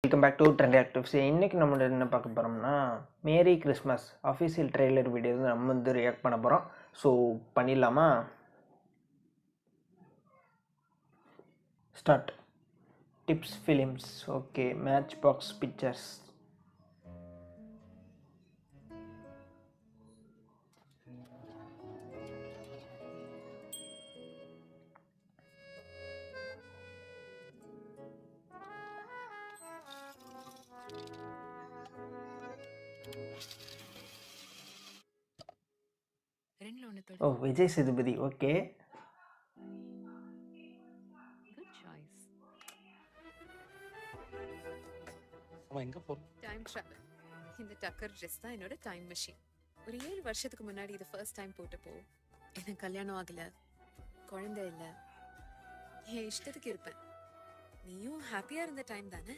Welcome back to Trend Actives. இன்றைக்கி நம்ம என்ன பார்க்க போகிறோம்னா Merry Christmas official trailer video நம்ம ரியாக்ட் பண்ண போகிறோம். ஸோ பண்ணிடலாமா? Start. Tips Films. Okay. Match Box Pictures. Oh, Vijay Sethupathi. Okay. Good choice. எங்க போ? Time travel. இந்த டக்கர் ட்ரெஸ் தான் என்னோட டைம் மெஷின். ஒரு 7 வருஷத்துக்கு முன்னாடி இது ஃபர்ஸ்ட் டைம் போட்டப்போ எனக்கு கல்யாணம் ஆகல, குழந்தை இல்ல, என் இஷ்டத்துக்கு இருப்பேன். நீயும் ஹாப்பியா இருந்த டைம் தானே?